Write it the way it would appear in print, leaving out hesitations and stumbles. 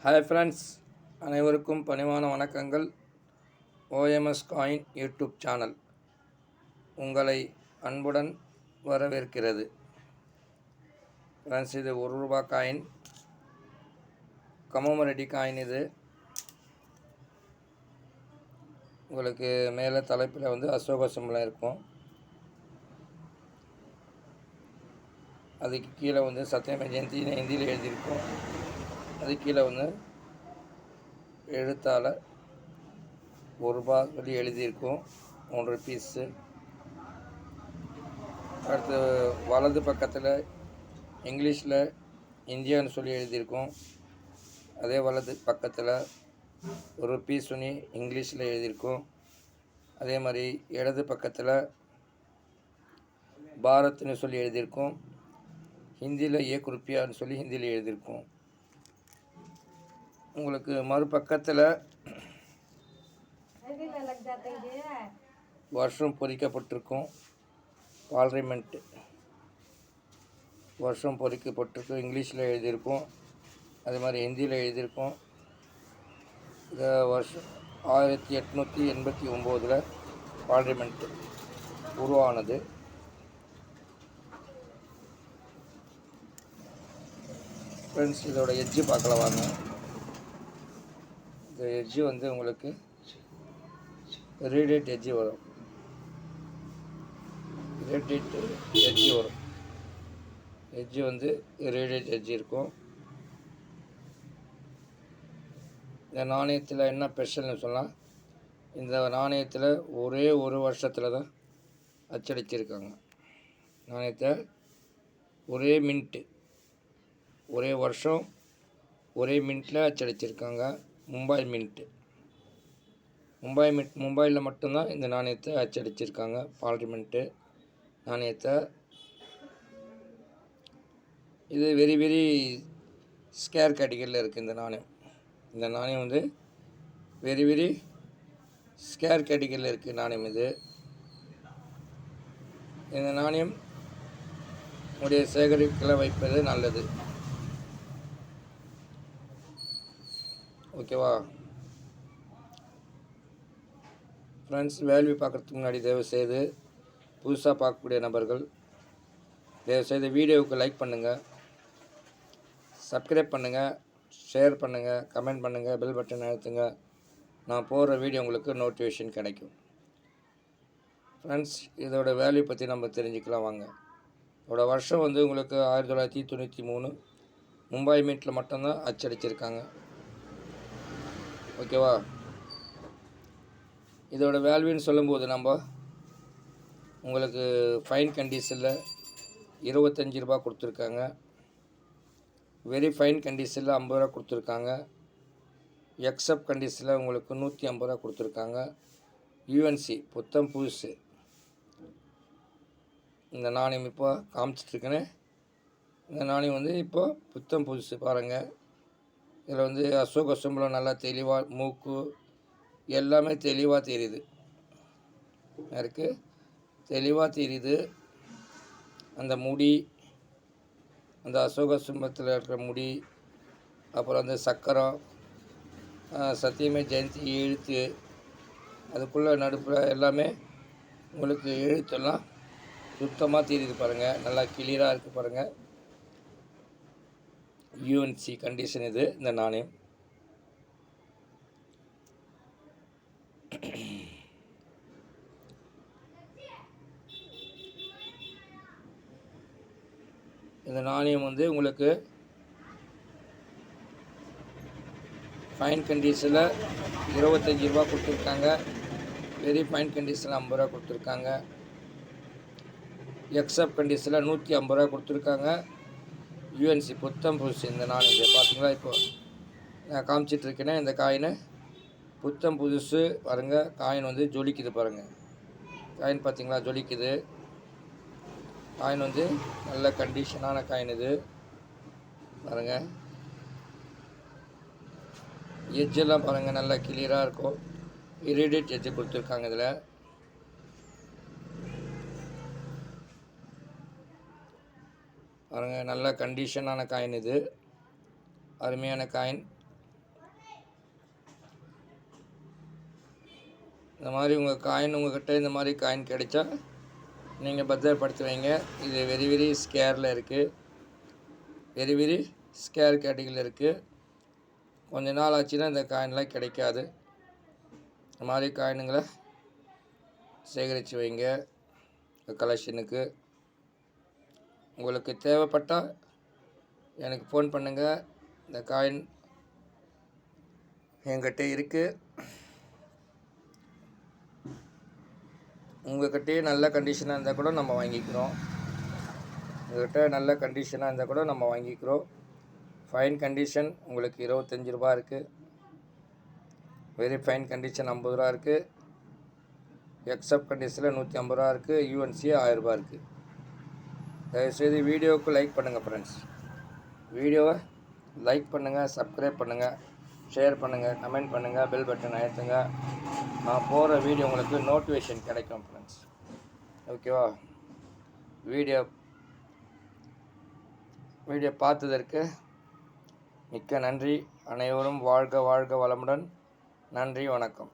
Hi friends, அனைவருக்கும் பணிவான வணக்கங்கள். ஓஎம்எஸ் காயின் யூடியூப் சேனல் உங்களை அன்புடன் வரவேற்கிறது. ஃப்ரெண்ட்ஸ், இது ₹1 காயின், கமோமரேட்டி காயின். இது உங்களுக்கு மேலே தலைப்பில் அசோக சிம்பளம் இருக்கும். அதுக்கு கீழே சத்யமே ஜெயந்தின்னு ஹிந்தியில் எழுதியிருக்கும். அது கீழே எழுத்தால் ₹1 சொல்லி எழுதியிருக்கும், 3 பீஸு. அடுத்து வலது பக்கத்தில் இங்கிலீஷில் இந்தியான்னு சொல்லி எழுதியிருக்கும். அதே வலது பக்கத்தில் ₹1 சொல்லி இங்கிலீஷில் எழுதியிருக்கும். அதே மாதிரி இடது பக்கத்தில் பாரத்னு சொல்லி எழுதியிருக்கும். ஹிந்தியில் ₹1 சொல்லி ஹிந்தியில் எழுதியிருக்கும். உங்களுக்கு மறுபக்கத்தில் வருஷம் பொறிக்கப்பட்டிருக்கும். பார்லிமெண்ட் வருஷம் பொறிக்கப்பட்டிருக்கும், இங்கிலீஷில் எழுதியிருக்கும். அதே மாதிரி ஹிந்தியில் எழுதியிருக்கும். இந்த வருஷம் 1889 பார்லிமெண்ட் உருவானது. ஃப்ரெண்ட்ஸ், இதோட எட்ஜு பார்க்கலாம் வாங்க. இந்த எட்ஜு உங்களுக்கு ரேடியேட் எட்ஜு வரும். ரேடியேட் எட்ஜு வரும். எட்ஜு ரேடியேட் எட்ஜு இருக்கும். இந்த நாணயத்தில் என்ன ஸ்பெஷல்னு சொன்னால், இந்த நாணயத்தில் ஒரே ஒரு வருஷத்தில் தான் அச்சடிச்சிருக்காங்க. நாணயத்தை ஒரே மின்ட்டு, ஒரே வருஷம் ஒரே மின்ட்டில் அச்சடிச்சிருக்காங்க. மும்பை மின்ட்டு. மும்பையில் மட்டும்தான் இந்த நாணயத்தை அச்சடிச்சிருக்காங்க. பார்லிமெண்ட்டு நாணயத்தை. இது வெரி வெரி ஸ்கேர் கேட்டகரியில் இருக்குது இந்த நாணயம். இந்த நாணயம் வெரி வெரி ஸ்கேர் கேட்டகரியில் இருக்குது நாணயம். இந்த நாணயம் உடைய சேகரிப்பில் வைப்பது நல்லது. ஓகேவா ஃப்ரெண்ட்ஸ்? வேல்யூ பார்க்குறதுக்கு முன்னாடி தயவுசெய்து புதுசாக பார்க்கக்கூடிய நபர்கள் தயவுசெய்து வீடியோவுக்கு லைக் பண்ணுங்கள், சப்ஸ்கிரைப் பண்ணுங்கள், ஷேர் பண்ணுங்கள், கமெண்ட் பண்ணுங்கள், பெல் பட்டன் அழுத்துங்க. நான் போடுற வீடியோ உங்களுக்கு நோட்டிஃபிகேஷன் கிடைக்கும். ஃப்ரெண்ட்ஸ், இதோட வேல்யூ பற்றி நம்ம தெரிஞ்சுக்கலாம் வாங்க. இதோட வருஷம் உங்களுக்கு 1993 மும்பை மின்ட்டில் மட்டும்தான் அச்சடிச்சிருக்காங்க. ஓகேவா? இதோட வேல்யூன்னு சொல்லும்போது நம்ம உங்களுக்கு ஃபைன் கண்டிஷனில் ₹25 கொடுத்துருக்காங்க. வெரி ஃபைன் கண்டிஷனில் ₹50 கொடுத்துருக்காங்க. எக்ஸப்ட் கண்டிஷனில் உங்களுக்கு ₹150 கொடுத்துருக்காங்க. யூஎன்சி புத்தம் புதுசு. இந்த நாணயம் இப்போ காமிச்சிட்ருக்கேன்னு, இந்த நாணயம் இப்போ புத்தம் புதுசு. பாருங்கள், இதில் அசோக சிம்பளம் நல்லா தெளிவாக, மூக்கு எல்லாமே தெளிவாக தெரியுது. யாருக்கு தெளிவாக தெரியுது. அந்த முடி, அந்த அசோக சிம்பளத்தில் இருக்கிற முடி, அப்புறம் அந்த சக்கரம், சத்தியமே ஜெயந்தி எழுத்து, அதுக்குள்ளே நடுப்பில் எல்லாமே உங்களுக்கு எழுத்தெல்லாம் சுத்தமாக தெரியுது. பாருங்கள், நல்லா கிளியராக இருக்குது. பாருங்கள், யூஎன்சி கண்டிஷன் இது இந்த நாணயம். இந்த நாணயம் உங்களுக்கு ஃபைன் கண்டிஷனில் ₹25 கொடுத்துருக்காங்க. வெரி ஃபைன் கண்டிஷனில் ₹50 கொடுத்துருக்காங்க. எக்ஸப்ட் கண்டிஷனில் ₹150 கொடுத்துருக்காங்க. யூஎன்சி புத்தம் புதுசு இந்த நாணயம். பார்த்தீங்களா, இப்போ நான் காமிச்சிட்ருக்கேன்னா இந்த காயின் புத்தம் புதுசு. பாருங்கள், காயின் ஜொலிக்குது. பாருங்கள், காயின் பார்த்தீங்களா, ஜொலிக்குது. காயின் நல்ல கண்டிஷனான காயின் இது. பாருங்கள், எட்ஜெல்லாம் பாருங்கள், நல்லா கிளியராக இருக்கும். இரிடேட் எட்ஜு கொடுத்துருக்காங்க. இதில் பாருங்கள், நல்ல கண்டிஷனான காயின் இது. அருமையான காயின். இந்த மாதிரி உங்கள்கிட்ட இந்த மாதிரி காயின் கிடைச்சா நீங்கள் பத்திரப்படுத்தி வைங்க. இது வெரி வெரி ஸ்கேரில் இருக்குது, வெரி வெரி ஸ்கேர் கேட்டகரியில் இருக்குது. கொஞ்ச நாள் ஆச்சுன்னா இந்த காயின்லாம் கிடைக்காது. இந்த மாதிரி காயினுங்களை சேகரித்து வைங்க கலெக்ஷனுக்கு. உங்களுக்கு தேவைப்பட்டால் எனக்கு ஃபோன் பண்ணுங்கள். இந்த காயின் என்கிட்ட இருக்குது. உங்கள்கிட்டயே நல்ல கண்டிஷனாக இருந்தால் கூட நம்ம வாங்கிக்கிறோம். உங்கள்கிட்ட நல்ல கண்டிஷனாக இருந்தால் கூட நம்ம வாங்கிக்கிறோம். ஃபைன் கண்டிஷன் உங்களுக்கு 25 ரூபா இருக்குது. வெரி ஃபைன் கண்டிஷன் 50 ரூபா இருக்குது. எக்ஸப்ட் கண்டிஷனில் 150 ரூபா இருக்குது. யூஎன்சி 1000 ரூபா இருக்குது. தயவுசெய்து வீடியோவுக்கு லைக் பண்ணுங்கள் ஃப்ரெண்ட்ஸ். வீடியோவை லைக் பண்ணுங்கள், சப்ஸ்கிரைப் பண்ணுங்கள், ஷேர் பண்ணுங்கள், கமெண்ட் பண்ணுங்கள், பெல் பட்டன் அழுத்துங்க. நான் போகிற வீடியோ உங்களுக்கு நோட்டிஃபிகேஷன் கிடைக்கும் ஃப்ரெண்ட்ஸ். ஓகேவா? வீடியோ பார்த்ததற்கு மிக்க நன்றி. அனைவரும் வாழ்க வாழ்க வளமுடன். நன்றி, வணக்கம்.